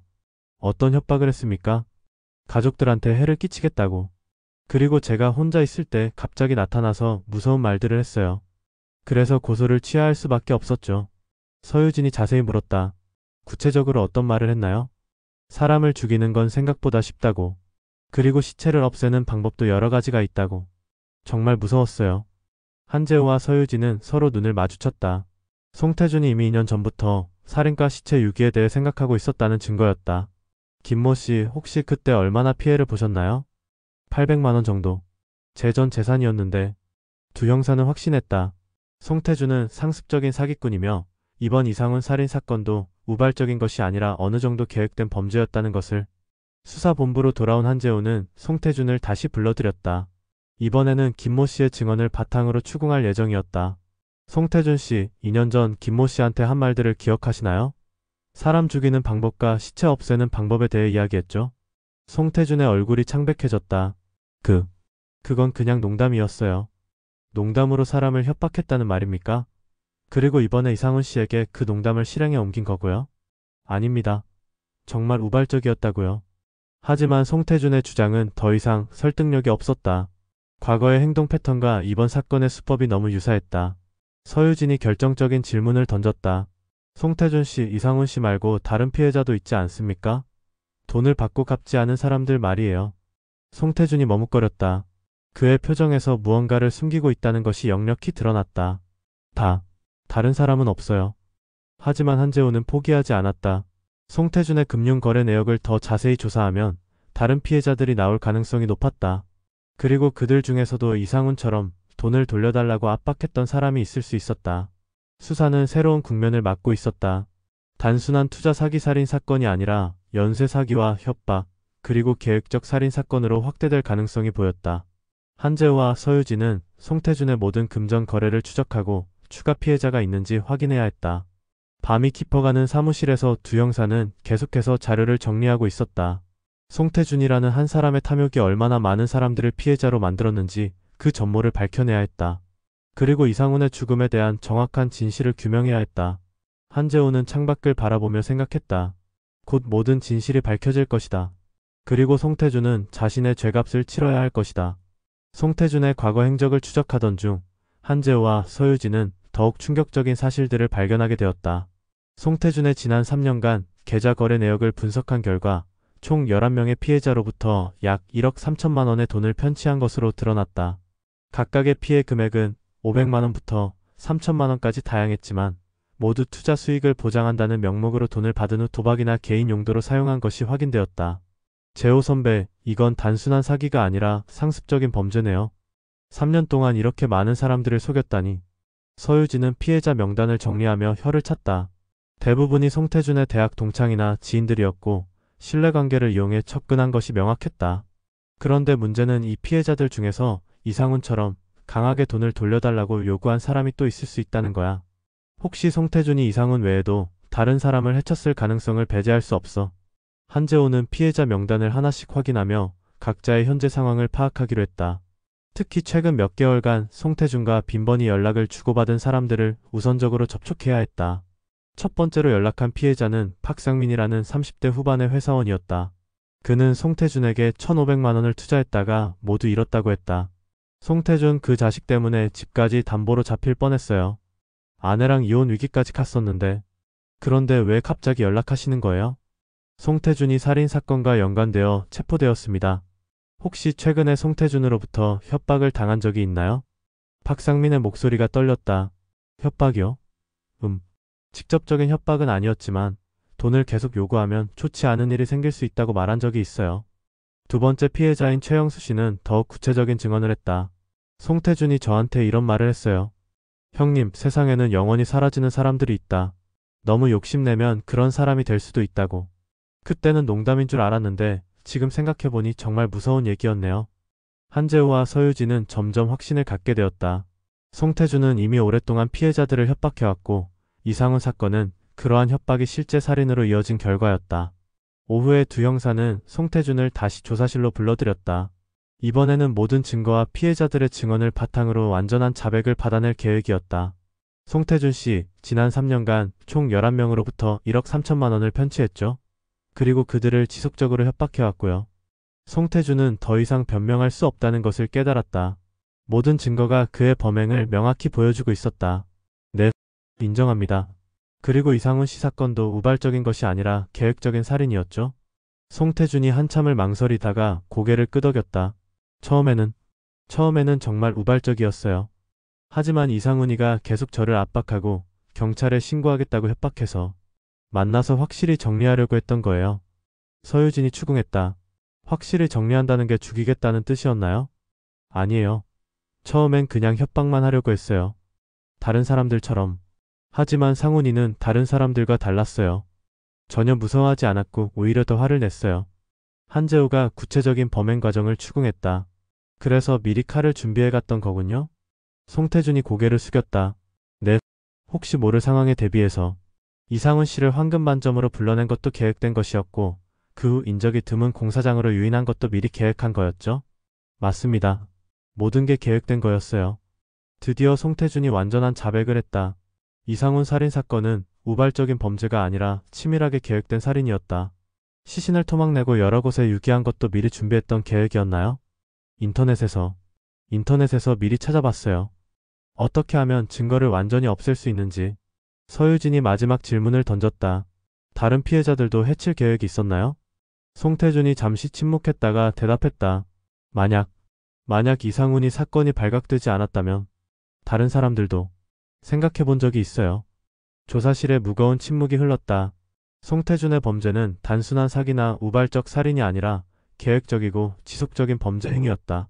어떤 협박을 했습니까? 가족들한테 해를 끼치겠다고. 그리고 제가 혼자 있을 때 갑자기 나타나서 무서운 말들을 했어요. 그래서 고소를 취하할 수밖에 없었죠. 서유진이 자세히 물었다. 구체적으로 어떤 말을 했나요? 사람을 죽이는 건 생각보다 쉽다고. 그리고 시체를 없애는 방법도 여러 가지가 있다고. 정말 무서웠어요. 한재호와 서유진은 서로 눈을 마주쳤다. 송태준이 이미 2년 전부터 살인과 시체 유기에 대해 생각하고 있었다는 증거였다. 김모 씨, 혹시 그때 얼마나 피해를 보셨나요? 800만 원 정도. 제 전 재산이었는데. 두 형사는 확신했다. 송태준은 상습적인 사기꾼이며 이번 이상훈 살인 사건도 우발적인 것이 아니라 어느 정도 계획된 범죄였다는 것을. 수사본부로 돌아온 한재호는 송태준을 다시 불러들였다. 이번에는 김모 씨의 증언을 바탕으로 추궁할 예정이었다. 송태준 씨, 2년 전 김모 씨한테 한 말들을 기억하시나요? 사람 죽이는 방법과 시체 없애는 방법에 대해 이야기했죠. 송태준의 얼굴이 창백해졌다. 그건 그냥 농담이었어요. 농담으로 사람을 협박했다는 말입니까? 그리고 이번에 이상훈 씨에게 그 농담을 실행에 옮긴 거고요? 아닙니다. 정말 우발적이었다고요. 하지만 송태준의 주장은 더 이상 설득력이 없었다. 과거의 행동 패턴과 이번 사건의 수법이 너무 유사했다. 서유진이 결정적인 질문을 던졌다. 송태준 씨, 이상훈 씨 말고 다른 피해자도 있지 않습니까? 돈을 받고 갚지 않은 사람들 말이에요. 송태준이 머뭇거렸다. 그의 표정에서 무언가를 숨기고 있다는 것이 역력히 드러났다. 다른 사람은 없어요. 하지만 한재호는 포기하지 않았다. 송태준의 금융거래 내역을 더 자세히 조사하면 다른 피해자들이 나올 가능성이 높았다. 그리고 그들 중에서도 이상훈처럼 돈을 돌려달라고 압박했던 사람이 있을 수 있었다. 수사는 새로운 국면을 맞고 있었다. 단순한 투자 사기 살인 사건이 아니라 연쇄 사기와 협박, 그리고 계획적 살인 사건으로 확대될 가능성이 보였다. 한재호와 서유진은 송태준의 모든 금전 거래를 추적하고 추가 피해자가 있는지 확인해야 했다. 밤이 깊어가는 사무실에서 두 형사는 계속해서 자료를 정리하고 있었다. 송태준이라는 한 사람의 탐욕이 얼마나 많은 사람들을 피해자로 만들었는지 그 전모를 밝혀내야 했다. 그리고 이상훈의 죽음에 대한 정확한 진실을 규명해야 했다. 한재호는 창밖을 바라보며 생각했다. 곧 모든 진실이 밝혀질 것이다. 그리고 송태준은 자신의 죄값을 치러야 할 것이다. 송태준의 과거 행적을 추적하던 중 한재호와 서유진은 더욱 충격적인 사실들을 발견하게 되었다. 송태준의 지난 3년간 계좌 거래 내역을 분석한 결과 총 11명의 피해자로부터 약 1억 3천만 원의 돈을 편취한 것으로 드러났다. 각각의 피해 금액은 500만 원부터 3천만 원까지 다양했지만 모두 투자 수익을 보장한다는 명목으로 돈을 받은 후 도박이나 개인 용도로 사용한 것이 확인되었다. 재호 선배, 이건 단순한 사기가 아니라 상습적인 범죄네요. 3년 동안 이렇게 많은 사람들을 속였다니. 서유진은 피해자 명단을 정리하며 혀를 찼다. 대부분이 송태준의 대학 동창이나 지인들이었고 신뢰관계를 이용해 접근한 것이 명확했다. 그런데 문제는 이 피해자들 중에서 이상훈처럼 강하게 돈을 돌려달라고 요구한 사람이 또 있을 수 있다는 거야. 혹시 송태준이 이상훈 외에도 다른 사람을 해쳤을 가능성을 배제할 수 없어. 한재호는 피해자 명단을 하나씩 확인하며 각자의 현재 상황을 파악하기로 했다. 특히 최근 몇 개월간 송태준과 빈번히 연락을 주고받은 사람들을 우선적으로 접촉해야 했다. 첫 번째로 연락한 피해자는 박상민이라는 30대 후반의 회사원이었다. 그는 송태준에게 1,500만 원을 투자했다가 모두 잃었다고 했다. 송태준 그 자식 때문에 집까지 담보로 잡힐 뻔했어요. 아내랑 이혼 위기까지 갔었는데. 그런데 왜 갑자기 연락하시는 거예요? 송태준이 살인 사건과 연관되어 체포되었습니다. 혹시 최근에 송태준으로부터 협박을 당한 적이 있나요? 박상민의 목소리가 떨렸다. 협박이요? 직접적인 협박은 아니었지만 돈을 계속 요구하면 좋지 않은 일이 생길 수 있다고 말한 적이 있어요. 두 번째 피해자인 최영수 씨는 더욱 구체적인 증언을 했다. 송태준이 저한테 이런 말을 했어요. 형님, 세상에는 영원히 사라지는 사람들이 있다. 너무 욕심내면 그런 사람이 될 수도 있다고. 그때는 농담인 줄 알았는데 지금 생각해보니 정말 무서운 얘기였네요. 한재호와 서유진은 점점 확신을 갖게 되었다. 송태준은 이미 오랫동안 피해자들을 협박해왔고 이상훈 사건은 그러한 협박이 실제 살인으로 이어진 결과였다. 오후에 두 형사는 송태준을 다시 조사실로 불러들였다. 이번에는 모든 증거와 피해자들의 증언을 바탕으로 완전한 자백을 받아낼 계획이었다. 송태준 씨, 지난 3년간 총 11명으로부터 1억 3천만 원을 편취했죠. 그리고 그들을 지속적으로 협박해왔고요. 송태준은 더 이상 변명할 수 없다는 것을 깨달았다. 모든 증거가 그의 범행을 명확히 보여주고 있었다. 네, 인정합니다. 그리고 이상훈 씨 사건도 우발적인 것이 아니라 계획적인 살인이었죠. 송태준이 한참을 망설이다가 고개를 끄덕였다. 처음에는 정말 우발적이었어요. 하지만 이상훈이가 계속 저를 압박하고 경찰에 신고하겠다고 협박해서 만나서 확실히 정리하려고 했던 거예요. 서유진이 추궁했다. 확실히 정리한다는 게 죽이겠다는 뜻이었나요? 아니에요. 처음엔 그냥 협박만 하려고 했어요. 다른 사람들처럼. 하지만 상훈이는 다른 사람들과 달랐어요. 전혀 무서워하지 않았고 오히려 더 화를 냈어요. 한재호가 구체적인 범행 과정을 추궁했다. 그래서 미리 칼을 준비해 갔던 거군요? 송태준이 고개를 숙였다. 네, 혹시 모를 상황에 대비해서 이상훈 씨를 황금 만점으로 불러낸 것도 계획된 것이었고 그 후 인적이 드문 공사장으로 유인한 것도 미리 계획한 거였죠? 맞습니다. 모든 게 계획된 거였어요. 드디어 송태준이 완전한 자백을 했다. 이상훈 살인사건은 우발적인 범죄가 아니라 치밀하게 계획된 살인이었다. 시신을 토막내고 여러 곳에 유기한 것도 미리 준비했던 계획이었나요? 인터넷에서 미리 찾아봤어요. 어떻게 하면 증거를 완전히 없앨 수 있는지. 서유진이 마지막 질문을 던졌다. 다른 피해자들도 해칠 계획이 있었나요? 송태준이 잠시 침묵했다가 대답했다. 만약 이상훈이 사건이 발각되지 않았다면 다른 사람들도 생각해 본 적이 있어요. 조사실에 무거운 침묵이 흘렀다. 송태준의 범죄는 단순한 사기나 우발적 살인이 아니라 계획적이고 지속적인 범죄 행위였다.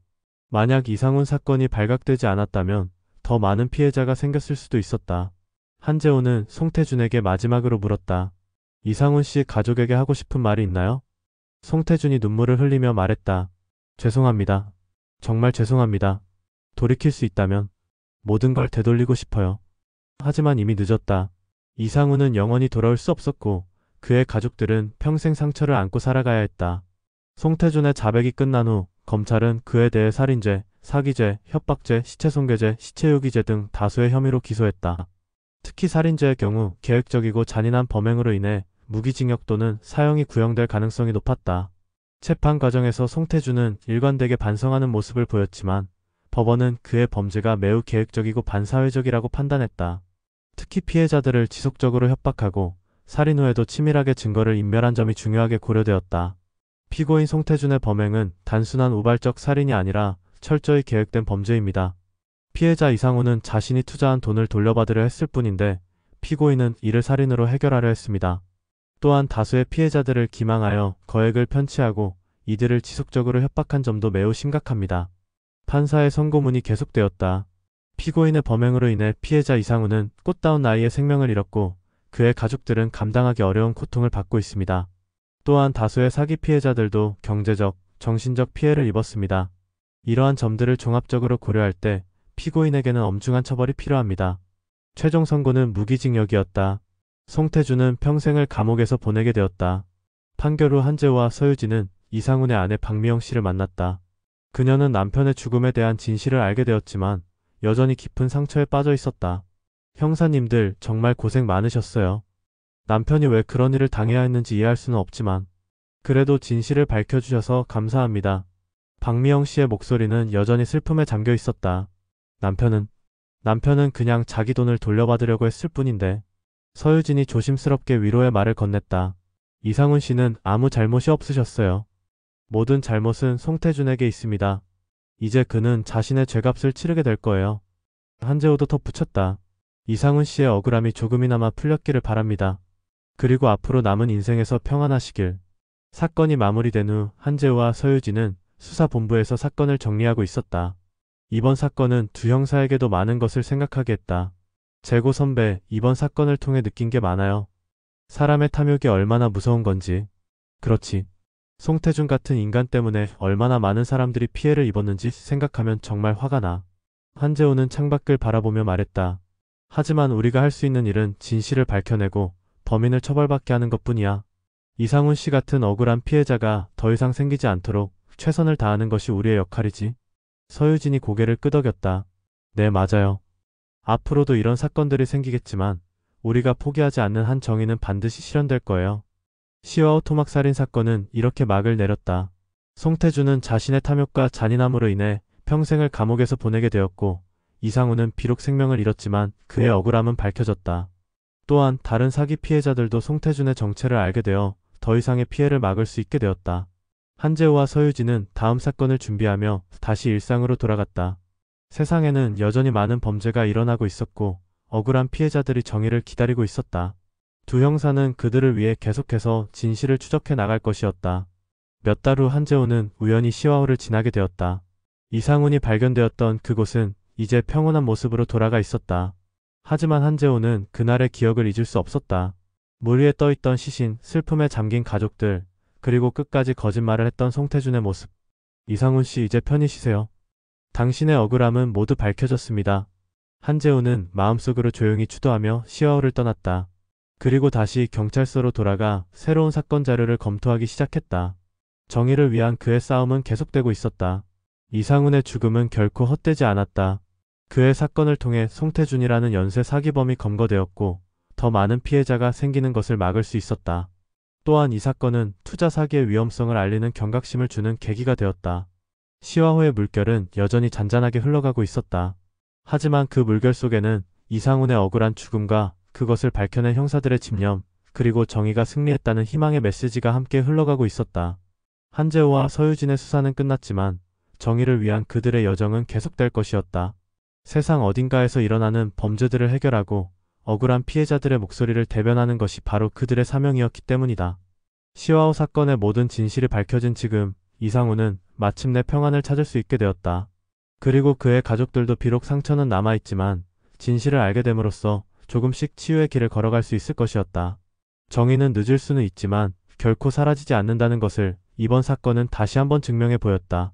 만약 이상훈 사건이 발각되지 않았다면 더 많은 피해자가 생겼을 수도 있었다. 한재호는 송태준에게 마지막으로 물었다. 이상훈 씨 가족에게 하고 싶은 말이 있나요? 송태준이 눈물을 흘리며 말했다. 죄송합니다. 정말 죄송합니다. 돌이킬 수 있다면 모든 걸 되돌리고 싶어요. 하지만 이미 늦었다. 이상훈은 영원히 돌아올 수 없었고 그의 가족들은 평생 상처를 안고 살아가야 했다. 송태준의 자백이 끝난 후 검찰은 그에 대해 살인죄, 사기죄, 협박죄, 시체손괴죄, 시체유기죄 등 다수의 혐의로 기소했다. 특히 살인죄의 경우 계획적이고 잔인한 범행으로 인해 무기징역 또는 사형이 구형될 가능성이 높았다. 재판 과정에서 송태준은 일관되게 반성하는 모습을 보였지만 법원은 그의 범죄가 매우 계획적이고 반사회적이라고 판단했다. 특히 피해자들을 지속적으로 협박하고 살인 후에도 치밀하게 증거를 인멸한 점이 중요하게 고려되었다. 피고인 송태준의 범행은 단순한 우발적 살인이 아니라 철저히 계획된 범죄입니다. 피해자 이상훈은 자신이 투자한 돈을 돌려받으려 했을 뿐인데 피고인은 이를 살인으로 해결하려 했습니다. 또한 다수의 피해자들을 기망하여 거액을 편취하고 이들을 지속적으로 협박한 점도 매우 심각합니다. 판사의 선고문이 계속되었다. 피고인의 범행으로 인해 피해자 이상훈은 꽃다운 나이에 생명을 잃었고 그의 가족들은 감당하기 어려운 고통을 받고 있습니다. 또한 다수의 사기 피해자들도 경제적, 정신적 피해를 입었습니다. 이러한 점들을 종합적으로 고려할 때 피고인에게는 엄중한 처벌이 필요합니다. 최종 선고는 무기징역이었다. 송태준은 평생을 감옥에서 보내게 되었다. 판결 후 한재호와 서유진은 이상훈의 아내 박미영 씨를 만났다. 그녀는 남편의 죽음에 대한 진실을 알게 되었지만 여전히 깊은 상처에 빠져 있었다. 형사님들 정말 고생 많으셨어요. 남편이 왜 그런 일을 당해야 했는지 이해할 수는 없지만 그래도 진실을 밝혀주셔서 감사합니다. 박미영 씨의 목소리는 여전히 슬픔에 잠겨 있었다. 남편은 그냥 자기 돈을 돌려받으려고 했을 뿐인데. 서유진이 조심스럽게 위로의 말을 건넸다. 이상훈 씨는 아무 잘못이 없으셨어요. 모든 잘못은 송태준에게 있습니다. 이제 그는 자신의 죄값을 치르게 될 거예요. 한재호도 덧붙였다. 이상훈 씨의 억울함이 조금이나마 풀렸기를 바랍니다. 그리고 앞으로 남은 인생에서 평안하시길. 사건이 마무리된 후 한재호와 서유진은 수사본부에서 사건을 정리하고 있었다. 이번 사건은 두 형사에게도 많은 것을 생각하게 했다. 재고 선배, 이번 사건을 통해 느낀 게 많아요. 사람의 탐욕이 얼마나 무서운 건지. 그렇지. 송태준 같은 인간 때문에 얼마나 많은 사람들이 피해를 입었는지 생각하면 정말 화가 나. 한재호는 창밖을 바라보며 말했다. 하지만 우리가 할 수 있는 일은 진실을 밝혀내고 범인을 처벌받게 하는 것뿐이야. 이상훈 씨 같은 억울한 피해자가 더 이상 생기지 않도록 최선을 다하는 것이 우리의 역할이지. 서유진이 고개를 끄덕였다. 네, 맞아요. 앞으로도 이런 사건들이 생기겠지만 우리가 포기하지 않는 한 정의는 반드시 실현될 거예요. 시와오 토막 살인 사건은 이렇게 막을 내렸다. 송태준은 자신의 탐욕과 잔인함으로 인해 평생을 감옥에서 보내게 되었고 이상훈은 비록 생명을 잃었지만 그의 억울함은 밝혀졌다. 또한 다른 사기 피해자들도 송태준의 정체를 알게 되어 더 이상의 피해를 막을 수 있게 되었다. 한재호와 서유진은 다음 사건을 준비하며 다시 일상으로 돌아갔다. 세상에는 여전히 많은 범죄가 일어나고 있었고 억울한 피해자들이 정의를 기다리고 있었다. 두 형사는 그들을 위해 계속해서 진실을 추적해 나갈 것이었다. 몇 달 후 한재호는 우연히 시와호를 지나게 되었다. 이상훈이 발견되었던 그곳은 이제 평온한 모습으로 돌아가 있었다. 하지만 한재호는 그날의 기억을 잊을 수 없었다. 물 위에 떠있던 시신, 슬픔에 잠긴 가족들, 그리고 끝까지 거짓말을 했던 송태준의 모습. 이상훈 씨, 이제 편히 쉬세요. 당신의 억울함은 모두 밝혀졌습니다. 한재호는 마음속으로 조용히 추도하며 시와호를 떠났다. 그리고 다시 경찰서로 돌아가 새로운 사건 자료를 검토하기 시작했다. 정의를 위한 그의 싸움은 계속되고 있었다. 이상훈의 죽음은 결코 헛되지 않았다. 그의 사건을 통해 송태준이라는 연쇄 사기범이 검거되었고 더 많은 피해자가 생기는 것을 막을 수 있었다. 또한 이 사건은 투자 사기의 위험성을 알리는 경각심을 주는 계기가 되었다. 시와호의 물결은 여전히 잔잔하게 흘러가고 있었다. 하지만 그 물결 속에는 이상훈의 억울한 죽음과 그것을 밝혀낸 형사들의 집념, 그리고 정의가 승리했다는 희망의 메시지가 함께 흘러가고 있었다. 한재호와 서유진의 수사는 끝났지만 정의를 위한 그들의 여정은 계속될 것이었다. 세상 어딘가에서 일어나는 범죄들을 해결하고 억울한 피해자들의 목소리를 대변하는 것이 바로 그들의 사명이었기 때문이다. 시와호 사건의 모든 진실이 밝혀진 지금 이상훈은 마침내 평안을 찾을 수 있게 되었다. 그리고 그의 가족들도 비록 상처는 남아있지만 진실을 알게 됨으로써 조금씩 치유의 길을 걸어갈 수 있을 것이었다. 정의는 늦을 수는 있지만 결코 사라지지 않는다는 것을 이번 사건은 다시 한번 증명해 보였다.